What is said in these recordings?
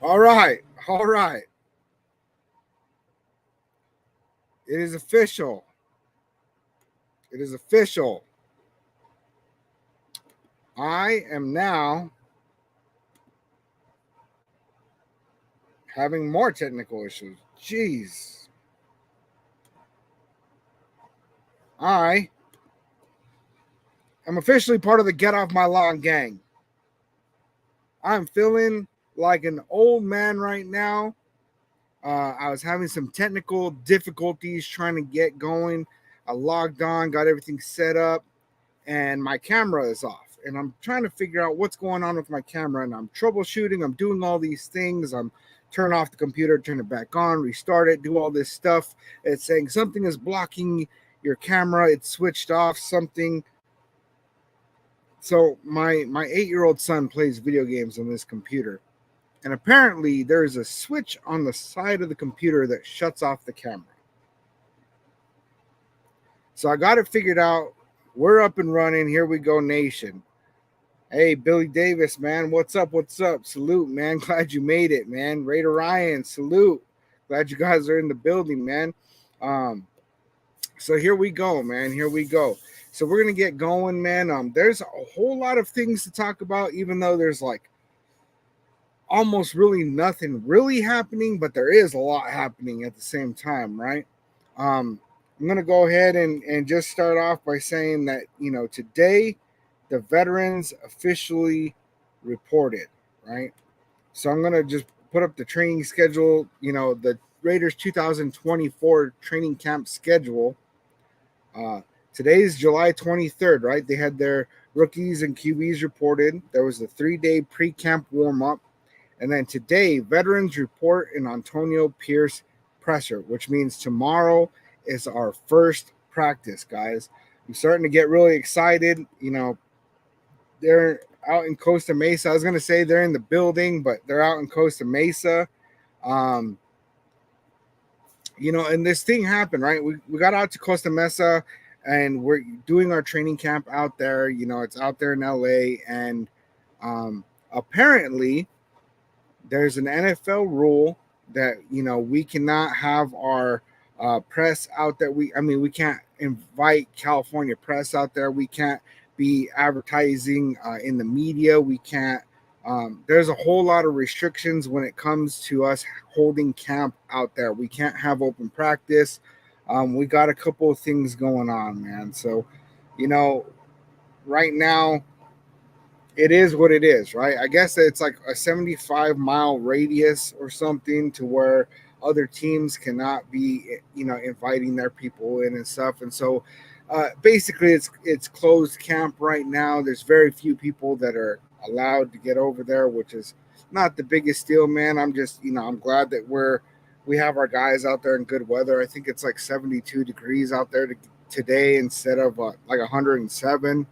All right. All right. It is official. It is official. I am now having more technical issues. Jeez. I am officially part of the Get Off My Lawn gang. I'm feeling like an old man right now. I was having some technical difficulties trying to get going. I logged on, got everything set up, and my camera is off. And I'm trying to figure out what's going on with my camera. And I'm troubleshooting. I'm doing all these things. I'm turn off the computer, turn it back on, restart it, do all this stuff. It's saying something is blocking your camera. It's switched off something. So my 8-year-old son plays video games on this computer. And apparently there's a switch on the side of the computer that shuts off the camera. So I got it figured out. We're up and running. Here we go, nation. Hey, Billy Davis, man. What's up? What's up? Salute, man. Glad you made it, man. Raider Ryan, salute. Glad you guys are in the building, man. So here we go, man. Here we go. So we're going to get going, man. There's a whole lot of things to talk about, even though there's like almost really nothing really happening, but there is a lot happening at the same time, right? I'm going to go ahead and just start off by saying that, today the veterans officially reported, right? So I'm going to just put up the training schedule, the Raiders 2024 training camp schedule. Today's July 23rd, right? They had their rookies and QBs reported. There was a 3-day pre-camp warm-up. And then today, veterans report in Antonio Pierce presser, which means tomorrow is our first practice, guys. I'm starting to get really excited. They're out in Costa Mesa. I was going to say they're in the building, but they're out in Costa Mesa. And this thing happened, right? We got out to Costa Mesa, and we're doing our training camp out there. It's out there in LA. And apparently there's an NFL rule that, we cannot have our press out there. We can't invite California press out there. We can't be advertising in the media. We can't. There's a whole lot of restrictions when it comes to us holding camp out there. We can't have open practice. We got a couple of things going on, man. So, right now, it is what it is, right? I guess it's like a 75-mile radius or something to where other teams cannot be, inviting their people in and stuff. And so basically it's closed camp right now. There's very few people that are allowed to get over there, which is not the biggest deal, man. I'm just, I'm glad that we have our guys out there in good weather. I think it's like 72 degrees out there today instead of like 107.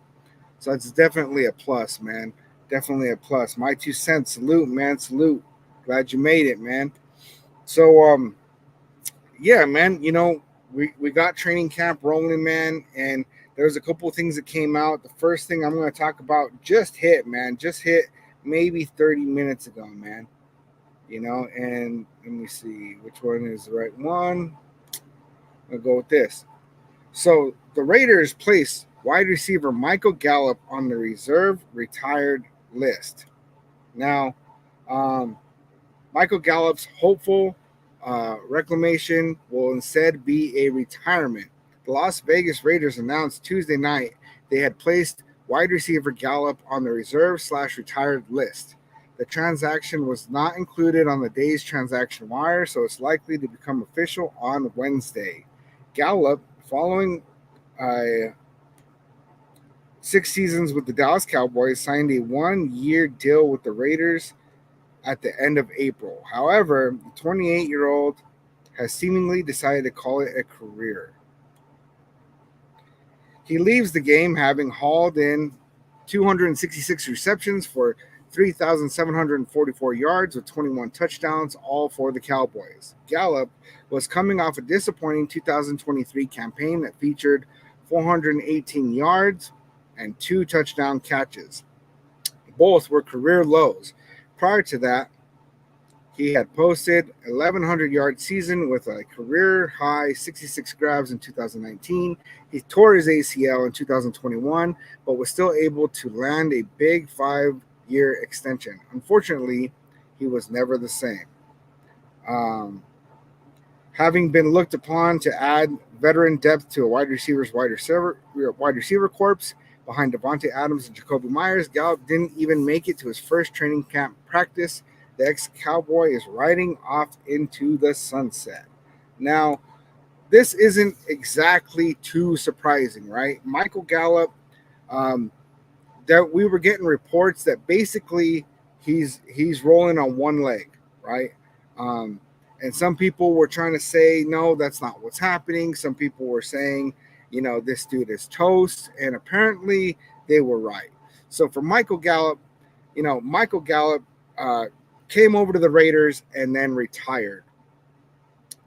So it's definitely a plus, man. Definitely a plus. My 2 cents. Salute, man. Salute. Glad you made it, man. So, yeah, man, we got training camp rolling, man. And there's a couple of things that came out. The first thing I'm going to talk about just hit, man. Just hit maybe 30 minutes ago, man. And let me see which one is the right one. I'll go with this. So the Raiders placed wide receiver Michael Gallup on the reserve retired list. Now, Michael Gallup's hopeful reclamation will instead be a retirement. The Las Vegas Raiders announced Tuesday night they had placed wide receiver Gallup on the reserve/retired list. The transaction was not included on the day's transaction wire, so it's likely to become official on Wednesday. Gallup, following 6 seasons with the Dallas Cowboys, signed a 1-year deal with the Raiders at the end of April. However, the 28-year-old has seemingly decided to call it a career. He leaves the game having hauled in 266 receptions for 3,744 yards with 21 touchdowns, all for the Cowboys. Gallup was coming off a disappointing 2023 campaign that featured 418 yards and 2 touchdown catches. Both were career lows. Prior to that, He had posted 1,100-yard season with a career high 66 grabs in 2019. He tore his ACL in 2021, but was still able to land a big 5-year extension. Unfortunately, he was never the same. Um, Having been looked upon to add veteran depth to a wide receiver corps behind Devontae Adams and Jacoby Myers, Gallup didn't even make it to his first training camp practice. The ex-Cowboy is riding off into the sunset. Now, this isn't exactly too surprising, right? Michael Gallup, um, that we were getting reports that basically he's rolling on one leg, right? Um, and some people were trying to say no, that's not what's happening. Some people were saying, this dude is toast, and apparently they were right. So for Michael Gallup, Michael Gallup uh, came over to the Raiders and then retired,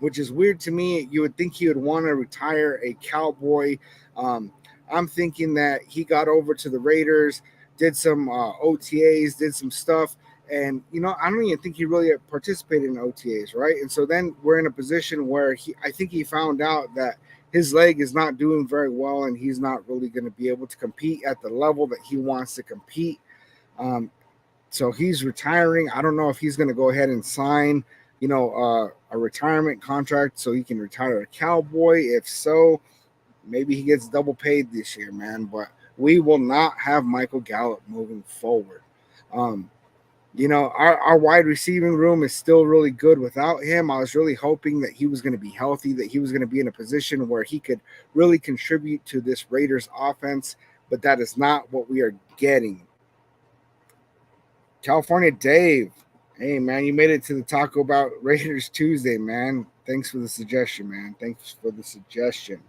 which is weird to me. You would think he would want to retire a Cowboy. Um, I'm thinking that he got over to the Raiders, did some OTAs, did some stuff, and I don't even think he really participated in OTAs, right? And so then we're in a position where I think he found out that his leg is not doing very well, and he's not really going to be able to compete at the level that he wants to compete. Um, so he's retiring. I don't know if he's going to go ahead and sign, a retirement contract so he can retire a Cowboy. If so, maybe he gets double paid this year, man. But we will not have Michael Gallup moving forward. Um, our wide receiving room is still really good without him. I was really hoping that he was going to be healthy, that he was going to be in a position where he could really contribute to this Raiders offense, but that is not what we are getting. California Dave. Hey, man, you made it to the Taco-Bout Raiders Tuesday, man. Thanks for the suggestion, man. Thanks for the suggestion.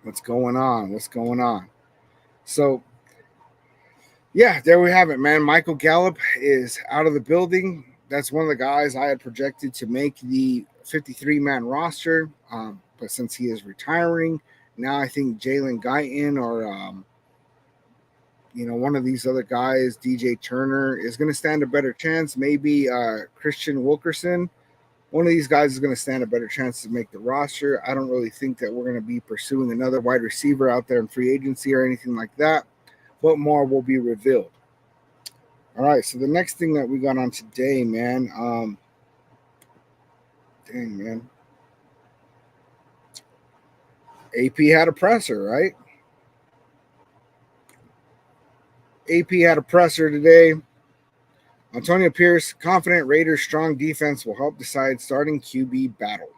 What's going on? What's going on? So, yeah, there we have it, man. Michael Gallup is out of the building. That's one of the guys I had projected to make the 53-man roster. But since he is retiring, now I think Jalen Guyton or one of these other guys, DJ Turner, is going to stand a better chance. Maybe Christian Wilkerson. One of these guys is going to stand a better chance to make the roster. I don't really think that we're going to be pursuing another wide receiver out there in free agency or anything like that, but more will be revealed. All right, so the next thing that we got on today, man, dang, man, AP had a presser, right? AP had a presser today. Antonio Pierce, confident Raiders' strong defense will help decide starting QB battle.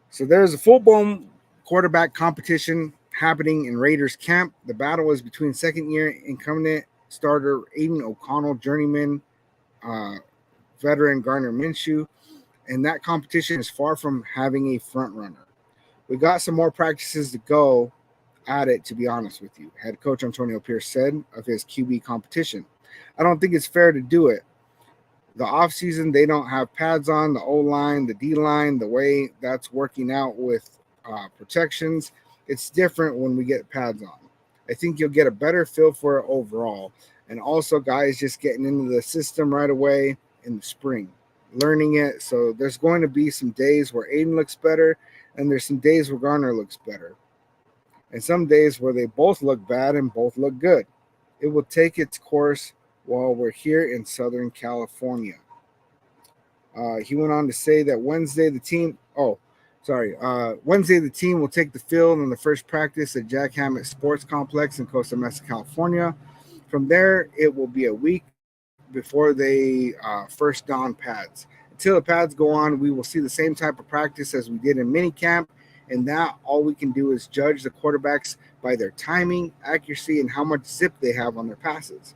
So there's a full-blown quarterback competition happening in Raiders camp. The battle is between second-year incumbent starter Aiden O'Connell, journeyman veteran Gardner Minshew, and that competition is far from having a front runner. We got some more practices to go at it, to be honest with you, head coach Antonio Pierce said of his QB competition. I don't think it's fair to do it. The offseason, they don't have pads on, the O-line, the D-line, the way that's working out with protections. It's different when we get pads on. I think you'll get a better feel for it overall. And also, guys just getting into the system right away in the spring, learning it. So there's going to be some days where Aiden looks better, and there's some days where Garner looks better. And some days where they both look bad and both look good. It will take its course while we're here in Southern California. He went on to say that Wednesday the team will take the field in the first practice at Jack Hammett Sports Complex in Costa Mesa, California. From there, it will be a week before they first don pads. Until the pads go on, we will see the same type of practice as we did in minicamp, and that all we can do is judge the quarterbacks by their timing, accuracy, and how much zip they have on their passes.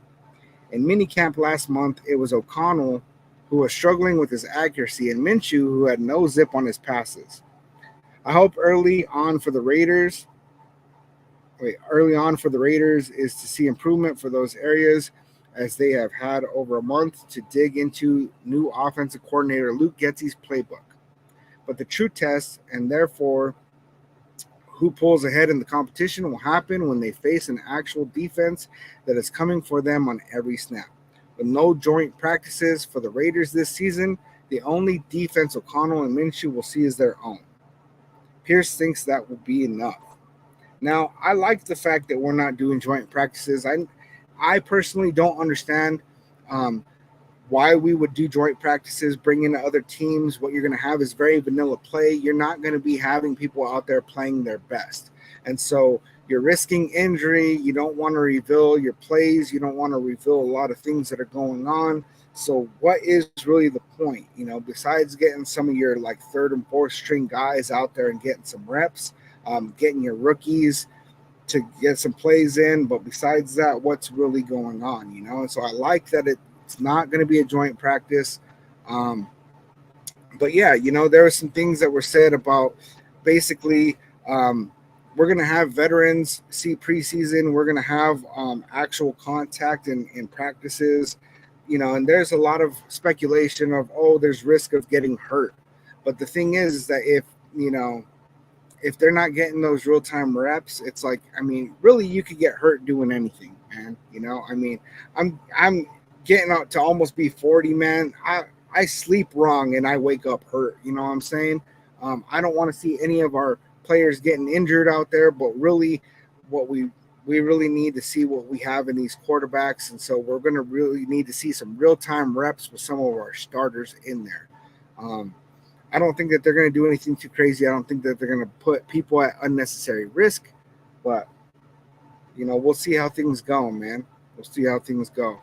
In minicamp last month, it was O'Connell who was struggling with his accuracy and Minshew who had no zip on his passes. I hope early on for the Raiders is to see improvement for those areas, as they have had over a month to dig into new offensive coordinator Luke Getsy's playbook. But the true test, and therefore Who pulls ahead in the competition will happen when they face an actual defense that is coming for them on every snap. With no joint practices for the Raiders this season, the only defense O'Connell and Minshew will see is their own. Pierce thinks that will be enough. Now, I like the fact that we're not doing joint practices. I personally don't understand um, why we would do joint practices, bring in other teams. What you're going to have is very vanilla play. You're not going to be having people out there playing their best. And so you're risking injury. You don't want to reveal your plays. You don't want to reveal a lot of things that are going on. So what is really the point? Besides getting some of your like third and fourth string guys out there and getting some reps, getting your rookies to get some plays in. But besides that, what's really going on? And so I like that it's not going to be a joint practice. Um, but yeah, there were some things that were said about basically we're going to have veterans see preseason. We're going to have actual contact in practices, and there's a lot of speculation of, oh, there's risk of getting hurt. But the thing is that if they're not getting those real time reps, it's like, I mean, really, you could get hurt doing anything, man. I mean, I'm getting out to almost be 40, man. I sleep wrong and I wake up hurt. You know what I'm saying? I don't want to see any of our players getting injured out there, but really, what we really need to see what we have in these quarterbacks, and so we're going to really need to see some real time reps with some of our starters in there. Um, I don't think that they're going to do anything too crazy. I don't think that they're going to put people at unnecessary risk, but we'll see how things go, man. We'll see how things go.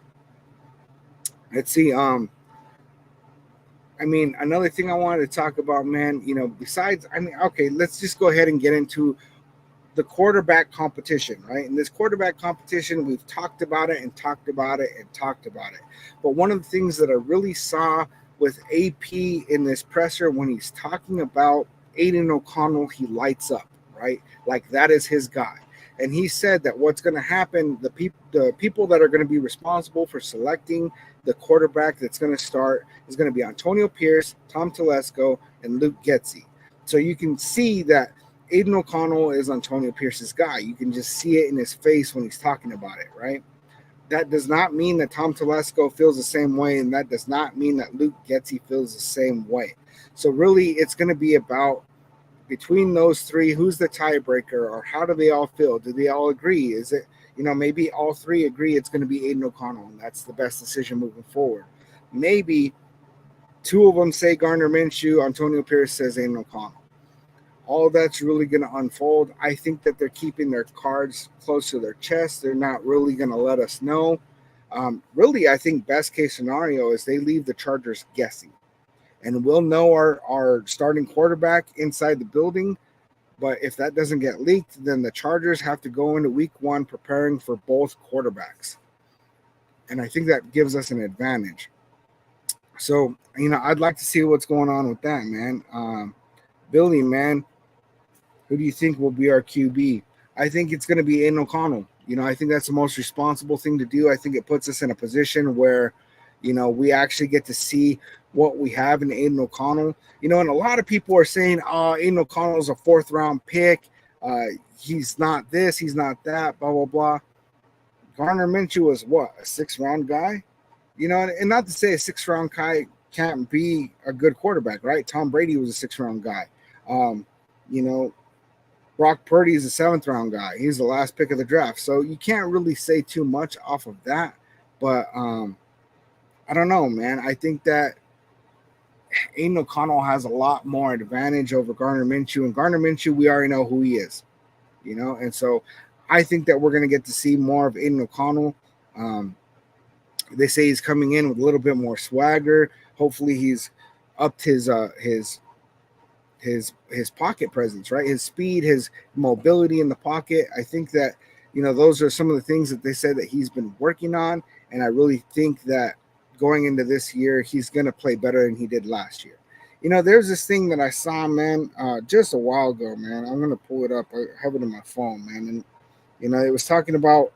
Let's see. I mean, another thing I wanted to talk about, man. Besides, I mean, okay, let's just go ahead and get into the quarterback competition, right? In this quarterback competition, we've talked about it and talked about it and talked about it. But one of the things that I really saw with AP in this presser when he's talking about Aiden O'Connell, he lights up, right? Like that is his guy. And he said that what's going to happen, the people that are going to be responsible for selecting the quarterback that's going to start is going to be Antonio Pierce, Tom Telesco, and Luke Getsy. So you can see that Aiden O'Connell is Antonio Pierce's guy. You can just see it in his face when he's talking about it, right? That does not mean that Tom Telesco feels the same way, and that does not mean that Luke Getsy feels the same way. So really, it's going to be about between those three, who's the tiebreaker, or how do they all feel? Do they all agree? Is it, maybe all three agree it's going to be Aiden O'Connell, and that's the best decision moving forward. Maybe two of them say Gardner Minshew, Antonio Pierce says Aiden O'Connell. All that's really going to unfold. I think that they're keeping their cards close to their chest. They're not really going to let us know. Really, I think best case scenario is they leave the Chargers guessing. And we'll know our starting quarterback inside the building. But if that doesn't get leaked, then the Chargers have to go into week one preparing for both quarterbacks. And I think that gives us an advantage. So, I'd like to see what's going on with that, man. Billy, man, who do you think will be our QB? I think it's going to be Aiden O'Connell. I think that's the most responsible thing to do. I think it puts us in a position where, we actually get to see what we have in Aiden O'Connell. And a lot of people are saying, oh, Aiden O'Connell is a fourth-round pick. He's not this, he's not that, blah, blah, blah. Gardner Minshew was what, a sixth-round guy? And not to say a sixth-round guy can't be a good quarterback, right? Tom Brady was a sixth-round guy. Brock Purdy is a seventh-round guy. He's the last pick of the draft. So you can't really say too much off of that. But I don't know, man. I think that Aiden O'Connell has a lot more advantage over Gardner Minshew. And Gardner Minshew, we already know who he is, And so I think that we're going to get to see more of Aiden O'Connell. They say he's coming in with a little bit more swagger. Hopefully he's upped his pocket presence, right? His speed, his mobility in the pocket. I think that, those are some of the things that they said that he's been working on. And I really think that going into this year, he's going to play better than he did last year. There's this thing that I saw, man, just a while ago, man. I'm going to pull it up. I have it on my phone, man. And, it was talking about,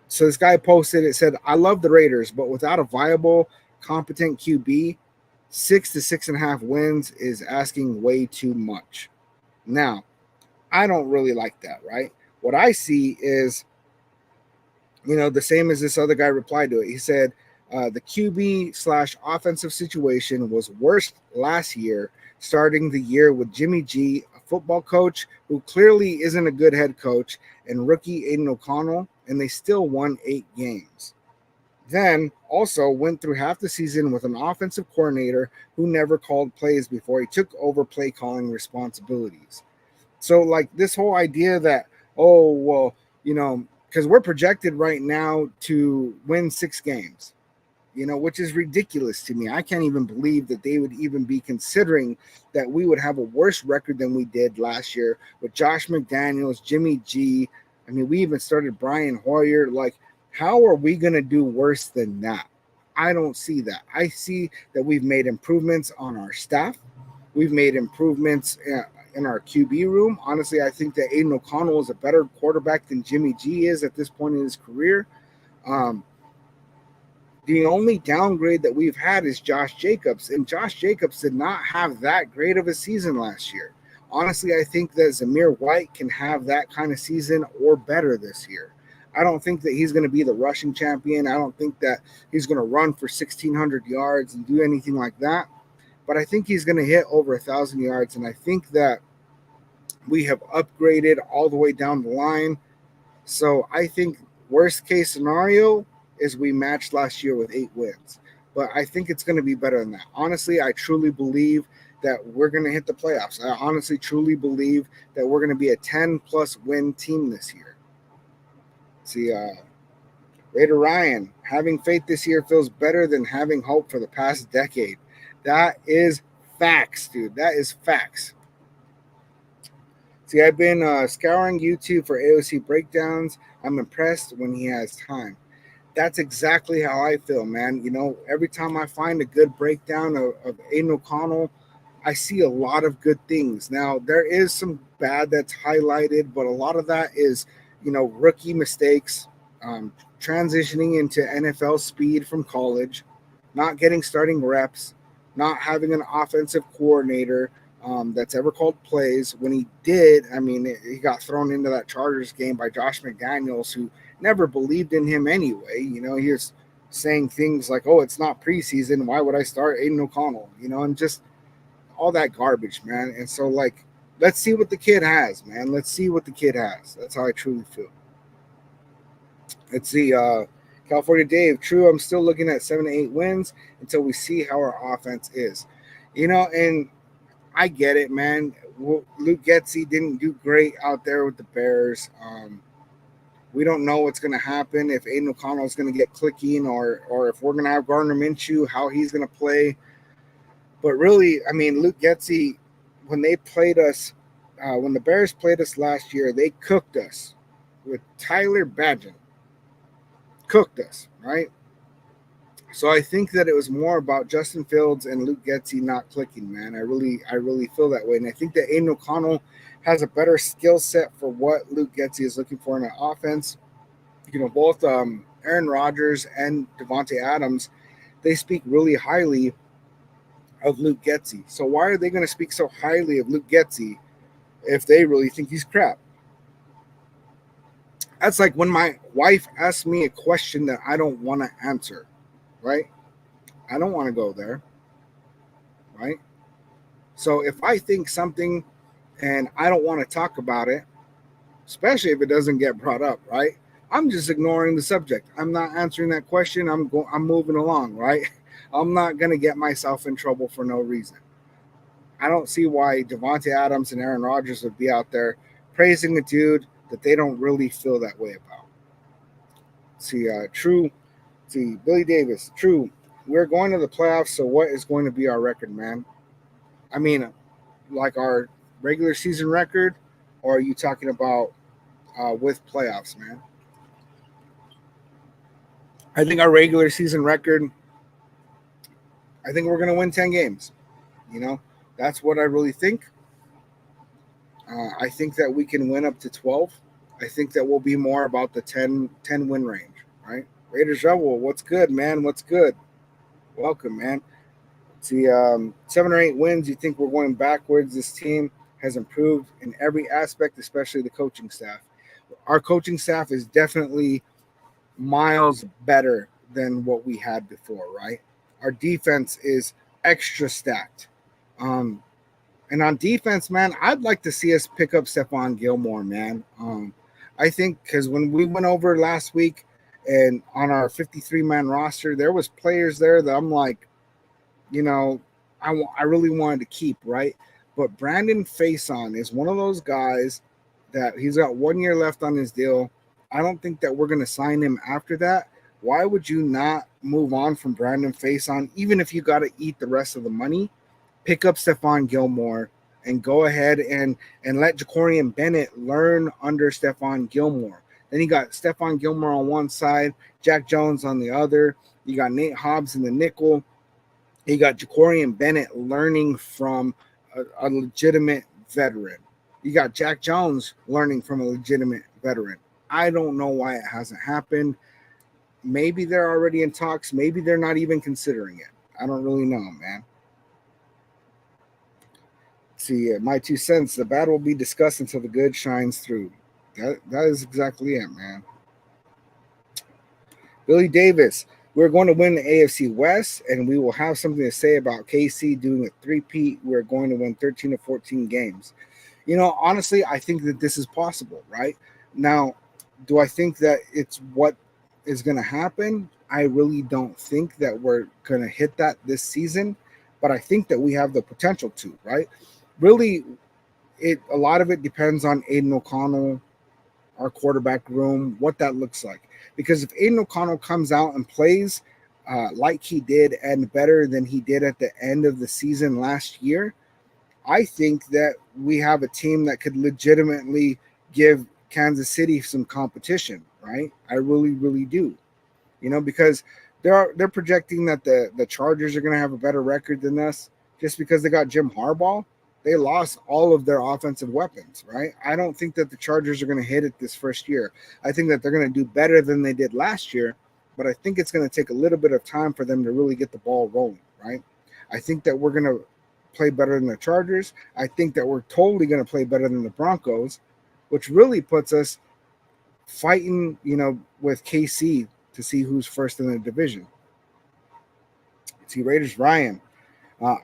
so this guy posted, it said, I love the Raiders, but without a viable, competent QB, 6 to 6.5 wins is asking way too much. Now, I don't really like that, right? What I see is, the same as this other guy replied to it. He said, the QB slash offensive situation was worse last year, starting the year with Jimmy G, a football coach who clearly isn't a good head coach, and rookie Aiden O'Connell, and they still won 8 games. Then also went through half the season with an offensive coordinator who never called plays before he took over play calling responsibilities. So, like, this whole idea that, oh, well, because we're projected right now to win 6 games, which is ridiculous to me. I can't even believe that they would even be considering that we would have a worse record than we did last year with Josh McDaniels, Jimmy G. I mean, we even started Brian Hoyer. Like, how are we going to do worse than that? I don't see that. I see that we've made improvements on our staff. We've made improvements in our QB room. Honestly, I think that Aiden O'Connell is a better quarterback than Jimmy G is at this point in his career. Um, the only downgrade that we've had is Josh Jacobs, and Josh Jacobs did not have that great of a season last year. Honestly, I think that Zamir White can have that kind of season or better this year. I don't think that he's going to be the rushing champion. I don't think that he's going to run for 1,600 yards and do anything like that. But I think he's going to hit over 1,000 yards, and I think that we have upgraded all the way down the line. So I think worst case scenario is we matched last year with 8 wins. But I think it's going to be better than that. Honestly, I truly believe that we're going to hit the playoffs. I honestly truly believe that we're going to be a 10 plus win team this year. See, Raider Ryan, having faith this year feels better than having hope for the past decade. That is facts, dude. That is facts. See, I've been scouring YouTube for AOC breakdowns. I'm impressed when he has time. That's exactly how I feel, man. Every time I find a good breakdown of Aiden O'Connell, I see a lot of good things. Now, there is some bad that's highlighted, but a lot of that is, rookie mistakes, transitioning into NFL speed from college, not getting starting reps, not having an offensive coordinator that's ever called plays. When he did, I mean, he got thrown into that Chargers game by Josh McDaniels, who never believed in him anyway. He was saying things like, "Oh, it's not preseason. Why would I start Aiden O'Connell?" And just all that garbage, man. And so, like, let's see what the kid has, man. Let's see what the kid has. That's how I truly feel. Let's see. California Dave, true. I'm still looking at 7 to 8 wins until we see how our offense is. And I get it, man. Luke Getsy didn't do great out there with the Bears. We don't know what's going to happen if Aiden O'Connell is going to get clicking or if we're going to have Gardner Minshew, how he's going to play. But really, I mean, Luke Getsy, when they played us, when the Bears played us last year, they cooked us with Tyler Badgett. Cooked us, right? So I think that it was more about Justin Fields and Luke Getsy not clicking, man. I really feel that way. And I think that Aiden O'Connell has a better skill set for what Luke Getsy is looking for in an offense. Both Aaron Rodgers and Devontae Adams, they speak really highly of Luke Getsy. So why are they going to speak so highly of Luke Getsy if they really think he's crap? That's like when my wife asks me a question that I don't want to answer, right? I don't want to go there, right? So if I think something and I don't want to talk about it, especially if it doesn't get brought up, right? I'm just ignoring the subject. I'm not answering that question. I'm moving along, right? I'm not going to get myself in trouble for no reason. I don't see why Devontae Adams and Aaron Rodgers would be out there praising a dude that they don't really feel that way about. See, true. See, Billy Davis, true. We're going to the playoffs, so what is going to be our record, man? I mean, like our regular season record, or are you talking about with playoffs, man? I think our regular season record, I think we're going to win 10 games. You know, that's what I really think. I think that we can win up to 12. I think that we'll be more about the ten win range, right? Raiders Rebel, what's good, man? What's good? Welcome, man. See, 7 or 8 wins. You think we're going backwards? This team has improved in every aspect, especially the coaching staff. Our coaching staff is definitely miles better than what we had before, right? Our defense is extra stacked. Um, and on defense, man, I'd like to see us pick up Stephon Gilmore, man. I think because when we went over last week and on our 53-man roster, there was players there that I'm like, you know, I really wanted to keep, right? But Brandon Faison is one of those guys that he's got 1 year left on his deal. I don't think that we're going to sign him after that. Why would you not move on from Brandon Faison, even if you got to eat the rest of the money? Pick up Stephon Gilmore and go ahead and let Jacorian Bennett learn under Stephon Gilmore. Then you got Stephon Gilmore on one side, Jack Jones on the other. You got Nate Hobbs in the nickel. You got Jacorian Bennett learning from a legitimate veteran. You got Jack Jones learning from a legitimate veteran. I don't know why it hasn't happened. Maybe they're already in talks. Maybe they're not even considering it. I don't really know, man. See, my 2 cents. The bad will be discussed until the good shines through. That is exactly it, man. Billy Davis, we're going to win the AFC West, and we will have something to say about KC doing a three-peat. We're going to win 13 to 14 games. Honestly, I think that this is possible, right? Now, do I think that it's what is going to happen? I really don't think that we're going to hit that this season, but I think that we have the potential to, right? Really, a lot of it depends on Aiden O'Connell, our quarterback room, what that looks like. Because if Aiden O'Connell comes out and plays like he did and better than he did at the end of the season last year, I think that we have a team that could legitimately give Kansas City some competition, right? I really, really do. Because they're projecting that the Chargers are going to have a better record than us just because they got Jim Harbaugh. They lost all of their offensive weapons, right? I don't think that the Chargers are going to hit it this first year. I think that they're going to do better than they did last year, but I think it's going to take a little bit of time for them to really get the ball rolling, right? I think that we're going to play better than the Chargers. I think that we're totally going to play better than the Broncos, which really puts us fighting, with KC to see who's first in the division. See, Raiders Ryan.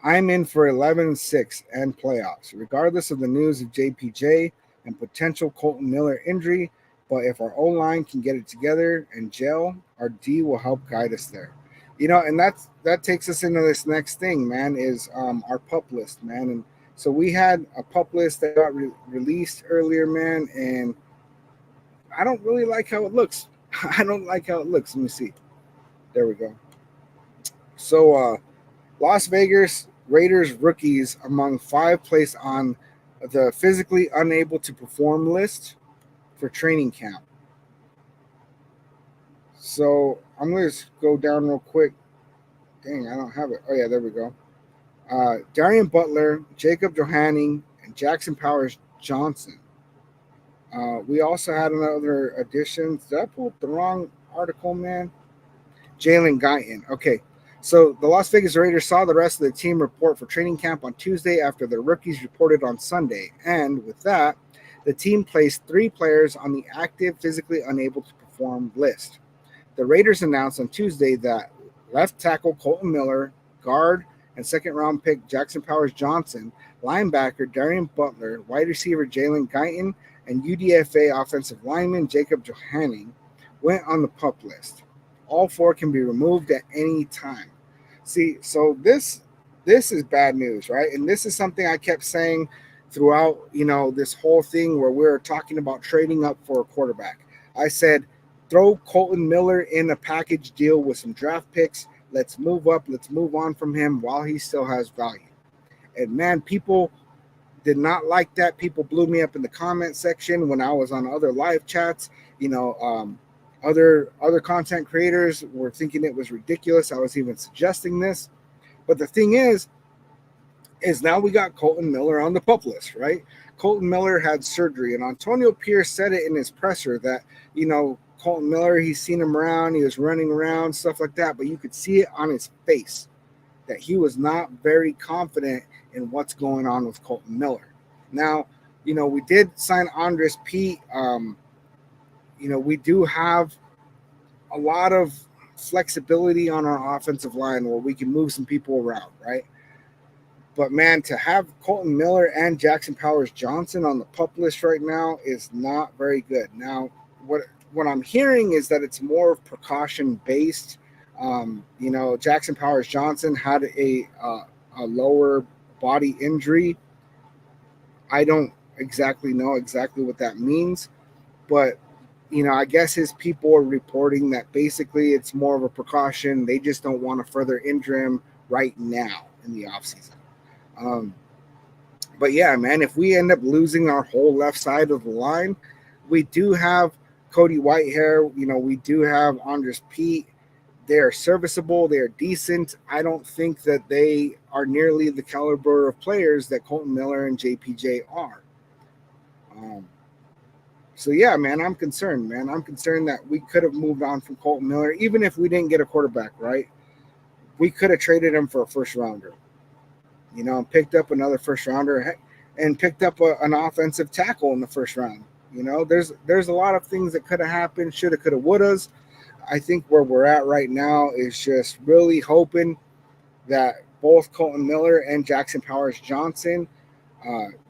I'm in for 11-6 and playoffs, regardless of the news of JPJ and potential Colton Miller injury. But if our O-line can get it together and gel, our D will help guide us there. And that takes us into this next thing, man, is our pup list, man. And so we had a pup list that got released earlier, man, and I don't really like how it looks. I don't like how it looks. Let me see. There we go. So, Las Vegas Raiders rookies among 5 placed on the physically unable to perform list for training camp. So I'm going to go down real quick. Dang, I don't have it. Oh, yeah, there we go. Darian Butler, Jacob Johanning, and Jackson Powers Johnson. We also had another addition. Did I pull up the wrong article, man? Jalen Guyton. Okay. So the Las Vegas Raiders saw the rest of the team report for training camp on Tuesday after the rookies reported on Sunday. And with that, the team placed 3 players on the active, physically unable to perform list. The Raiders announced on Tuesday that left tackle Colton Miller, guard and second-round pick Jackson Powers Johnson, linebacker Darian Butler, wide receiver Jalen Guyton, and UDFA offensive lineman Jacob Johanning went on the PUP list. All 4 can be removed at any time. See, so this is bad news, right? And this is something I kept saying throughout, this whole thing where we're talking about trading up for a quarterback. I said, throw Colton Miller in a package deal with some draft picks. Let's move up. Let's move on from him while he still has value. And man, people did not like that. People blew me up in the comment section when I was on other live chats. Other content creators were thinking it was ridiculous. I was even suggesting this. But the thing is now we got Colton Miller on the PUP list, right? Colton Miller had surgery, and Antonio Pierce said it in his presser that, Colton Miller, he's seen him around, he was running around, stuff like that, but you could see it on his face that he was not very confident in what's going on with Colton Miller. Now, we did sign Andres Pete. We do have a lot of flexibility on our offensive line where we can move some people around, right? But man, to have Colton Miller and Jackson Powers Johnson on the pup list right now is not very good. Now, what I'm hearing is that it's more precaution based. Jackson Powers Johnson had a lower body injury. I don't exactly know exactly what that means, but I guess his people are reporting that basically it's more of a precaution. They just don't want to further injure him right now in the offseason. Um, but yeah, man, if we end up losing our whole left side of the line, we do have Cody Whitehair. We do have Andres Pete. They're serviceable. They're decent. I don't think that they are nearly the caliber of players that Colton Miller and JPJ are. Um, So yeah, man, I'm concerned, man. I'm concerned that we could have moved on from Colton Miller, even if we didn't get a quarterback, right? We could have traded him for a first rounder, and picked up another first rounder and picked up an offensive tackle in the first round. There's a lot of things that could have happened, shoulda, coulda, wouldas. I think where we're at right now is just really hoping that both Colton Miller and Jackson Powers Johnson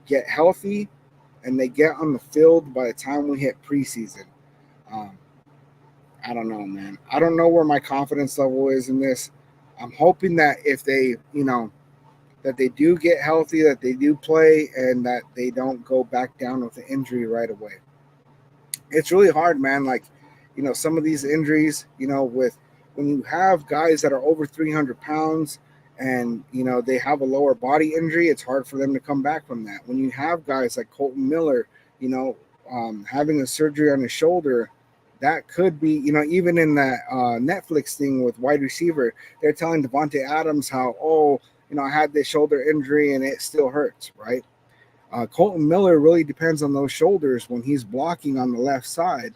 get healthy and they get on the field by the time we hit preseason. Um, I don't know, man. I don't know where my confidence level is in this. I'm hoping that if they, that they do get healthy, that they do play, and that they don't go back down with the injury right away. It's really hard, man. Like, some of these injuries, with when you have guys that are over 300 pounds and, they have a lower body injury, it's hard for them to come back from that. When you have guys like Colton Miller, having a surgery on his shoulder, that could be, even in that Netflix thing with wide receiver, they're telling Devontae Adams how, oh, I had this shoulder injury and it still hurts, right? Colton Miller really depends on those shoulders when he's blocking on the left side.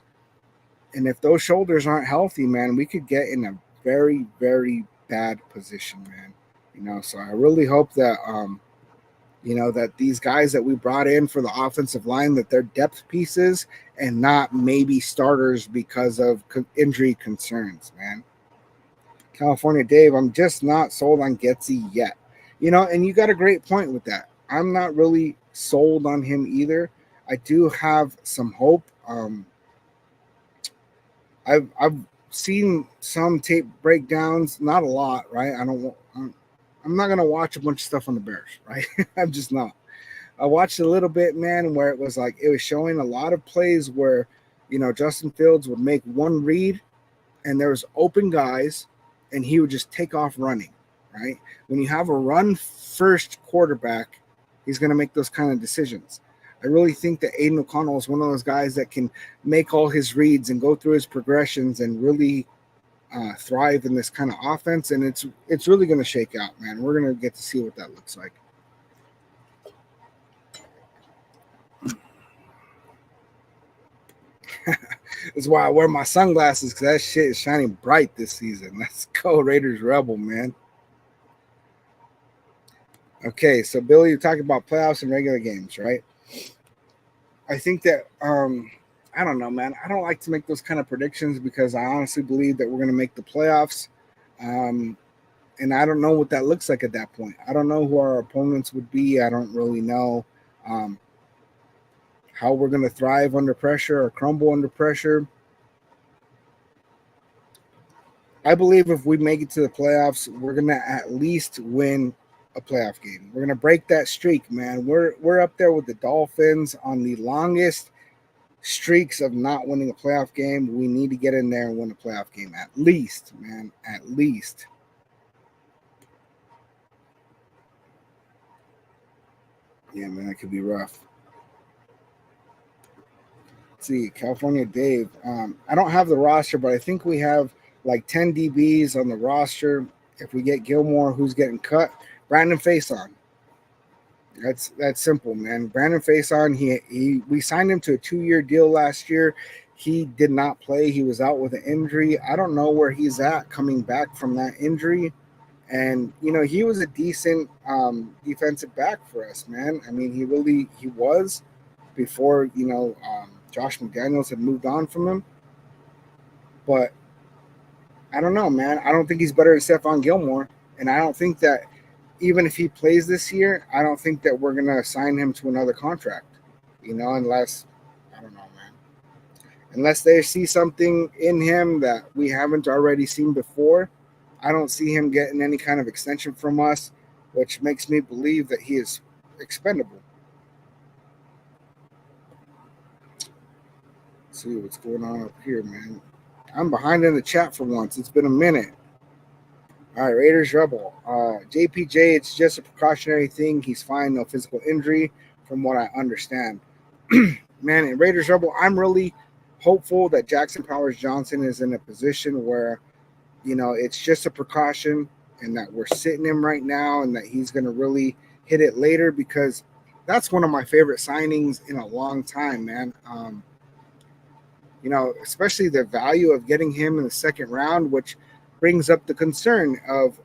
And if those shoulders aren't healthy, man, we could get in a very, very bad position, man. So I really hope that, that these guys that we brought in for the offensive line, that they're depth pieces and not maybe starters because of injury concerns, man. California Dave, I'm just not sold on Getsy yet. And you got a great point with that. I'm not really sold on him either. I do have some hope. I've seen some tape breakdowns, not a lot, right? I'm not gonna watch a bunch of stuff on the Bears, right? I'm just not. I watched a little bit, man, where it was like it was showing a lot of plays where, Justin Fields would make one read and there was open guys and he would just take off running, right? When you have a run first quarterback, he's going to make those kind of decisions. I really think that Aiden O'Connell is one of those guys that can make all his reads and go through his progressions and really thrive in this kind of offense. And it's really going to shake out, man. We're going to get to see what that looks like. That's why I wear my sunglasses, because that shit is shining bright this season. Let's go, Raiders Rebel, man. Okay, so Billy, you're talking about playoffs and regular games, right? I think that I don't know, man. I don't like to make those kind of predictions because I honestly believe that we're going to make the playoffs. Um, and I don't know what that looks like at that point. I don't know who our opponents would be. I don't really know um, how we're going to thrive under pressure or crumble under pressure. I believe if we make it to the playoffs, we're going to at least win a playoff game. We're going to break that streak, man. We're up there with the Dolphins on the longest streaks of not winning a playoff game. We need to get in there and win a playoff game at least, man. At least. Yeah, man, that could be rough. Let's see, California Dave. I don't have the roster, but I think we have like 10 DBs on the roster. If we get Gilmore, who's getting cut? Brandon Faison. That's simple, man. Brandon Faison, he we signed him to a 2-year deal last year. He did not play. He was out with an injury. I don't know where he's at coming back from that injury. And he was a decent defensive back for us, man. I mean, he was before Josh McDaniels had moved on from him. But I don't know, man. I don't think he's better than Stephon Gilmore, and I don't think that even if he plays this year, I don't think that we're gonna assign him to another contract. Unless I don't know, man. Unless they see something in him that we haven't already seen before, I don't see him getting any kind of extension from us, which makes me believe that he is expendable. Let's see what's going on up here, man. I'm behind in the chat for once. It's been a minute. All right, Raiders Rebel. JPJ, it's just a precautionary thing. He's fine, no physical injury, from what I understand. Man, in Raiders Rebel, I'm really hopeful that Jackson Powers Johnson is in a position where, it's just a precaution and that we're sitting him right now and that he's going to really hit it later because that's one of my favorite signings in a long time, man. Especially the value of getting him in the second round, which brings up the concern of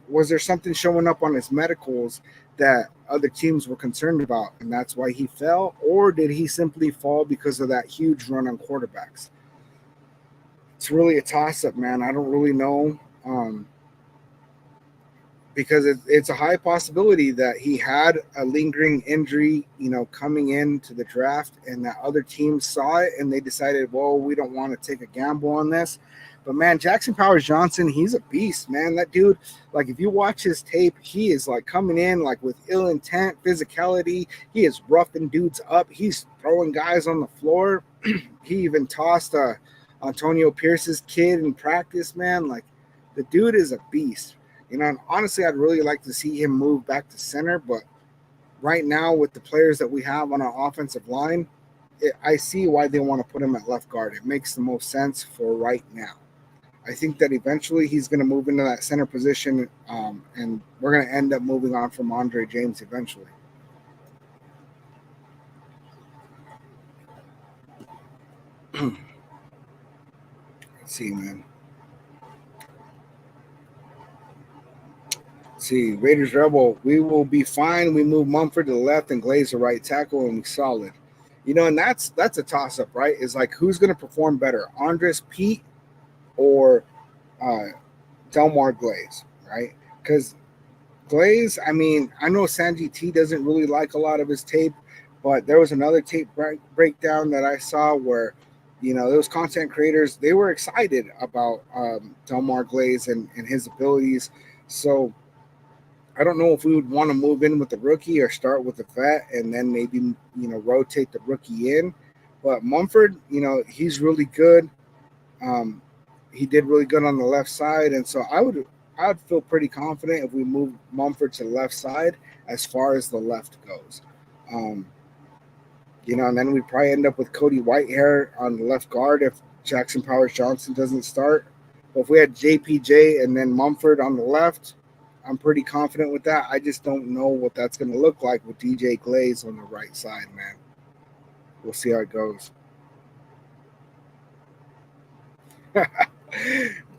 was there something showing up on his medicals that other teams were concerned about, and that's why he fell, or did he simply fall because of that huge run on quarterbacks? It's really a toss up, man. I don't really know. Because it's a high possibility that he had a lingering injury, coming into the draft, and that other teams saw it and they decided, well, we don't want to take a gamble on this. But man, Jackson Powers Johnson, he's a beast, man. That dude, like if you watch his tape, he is like coming in like with ill intent, physicality. He is roughing dudes up. He's throwing guys on the floor. He even tossed Antonio Pierce's kid in practice, man. Like the dude is a beast. And honestly, I'd really like to see him move back to center. But right now, with the players that we have on our offensive line, I see why they want to put him at left guard. It makes the most sense for right now. I think that eventually he's going to move into that center position, and we're going to end up moving on from Andre James eventually. Let's see, man. See, Raiders Rebel, we will be fine. We move Mumford to the left and Glaze to right tackle, and we solid. And that's a toss up, right? Is like who's going to perform better, Andres Pete or uh, Delmar Glaze, right? Because Glaze, I mean, I know Sanji T doesn't really like a lot of his tape, but there was another tape breakdown that I saw where, those content creators, they were excited about Delmar Glaze and his abilities. So I don't know if we would want to move in with the rookie or start with the vet and then maybe, rotate the rookie in. But Mumford, he's really good. Um, he did really good on the left side. And so I'd feel pretty confident if we move Mumford to the left side as far as the left goes. Um, and then we probably end up with Cody Whitehair on the left guard if Jackson Powers Johnson doesn't start. But if we had JPJ and then Mumford on the left, I'm pretty confident with that. I just don't know what that's going to look like with DJ Glaze on the right side, man. We'll see how it goes.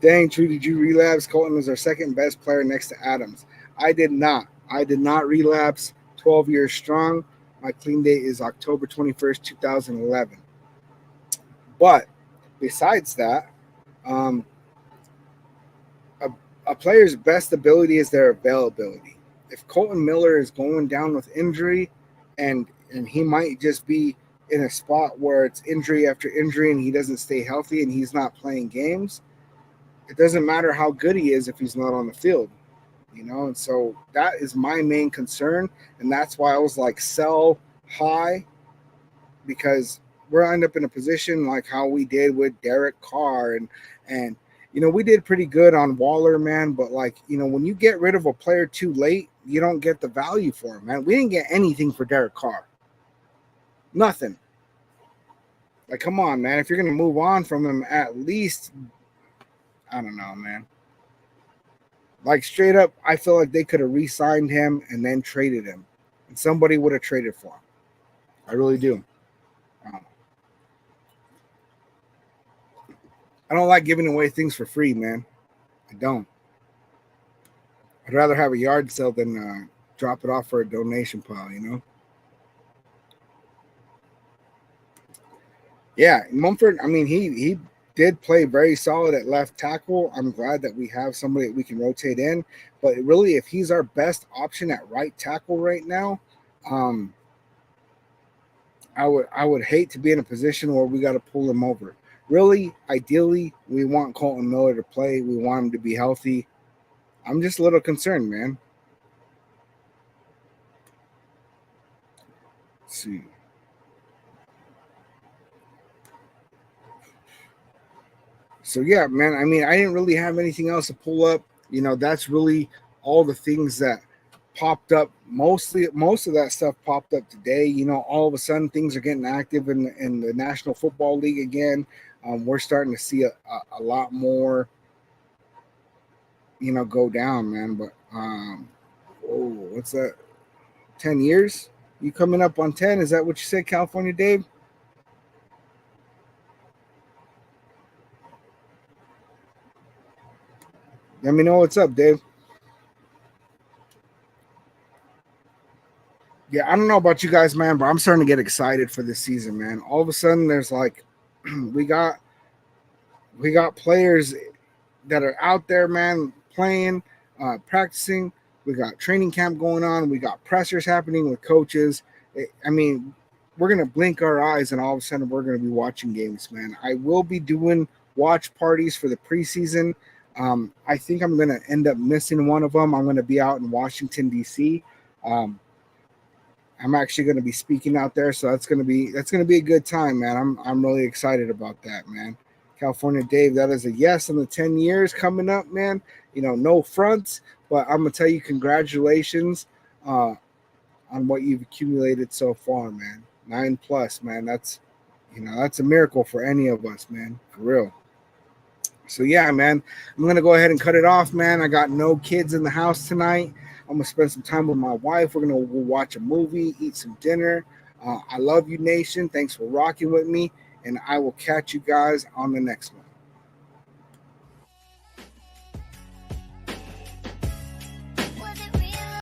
Dang, True, did you relapse? Colton was our second best player next to Adams. I did not. I did not relapse. 12 years strong. My clean date is October 21st, 2011. But besides that, um, a, a player's best ability is their availability. If Colton Miller is going down with injury and he might just be in a spot where it's injury after injury and he doesn't stay healthy and he's not playing games, it doesn't matter how good he is if he's not on the field, and so that is my main concern, and that's why I was like sell high, because we'll end up in a position like how we did with Derek Carr and we did pretty good on Waller, man, but like when you get rid of a player too late, you don't get the value for him, man. We didn't get anything for Derek Carr, nothing. Like, come on, man. If you're gonna move on from him, at least, I don't know, man. Like straight up, I feel like they could have re-signed him and then traded him, and somebody would have traded for him. I really do. I don't like giving away things for free, man. I don't. I'd rather have a yard sale than drop it off for a donation pile. You know. Yeah, Mumford. I mean, he did play very solid at left tackle. I'm glad that we have somebody that we can rotate in. But really, if he's our best option at right tackle right now, um, I would hate to be in a position where we got to pull him over. Really, ideally, we want Colton Miller to play. We want him to be healthy. I'm just a little concerned, man. Let's see. So yeah, man. I mean, I didn't really have anything else to pull up. That's really all the things that popped up. Most of that stuff popped up today. All of a sudden things are getting active in the National Football League again. We're starting to see a lot more, go down, man. But oh, what's that? 10 years? You coming up on 10? Is that what you said, California Dave? Let me know what's up, Dave. Yeah, I don't know about you guys, man, but I'm starting to get excited for this season, man. All of a sudden, there's like, we got we got players that are out there, man, playing, practicing. We got training camp going on. We got pressers happening with coaches. I mean, we're gonna blink our eyes, and all of a sudden, we're gonna be watching games, man. I will be doing watch parties for the preseason. I think I'm gonna end up missing one of them. I'm gonna be out in Washington D.C. Um, I'm actually going to be speaking out there, so that's gonna be a good time, man. I'm really excited about that, man. California Dave, that is a yes in the 10 years coming up, man. No fronts, but I'm gonna tell you congratulations uh, on what you've accumulated so far, man. 9 plus, man. That's a miracle for any of us, man. For real. So yeah, man, I'm gonna go ahead and cut it off, man. I got no kids in the house tonight. I'm gonna spend some time with my wife. We're gonna watch a movie, eat some dinner. I love you, nation. Thanks for rocking with me, and I will catch you guys on the next one.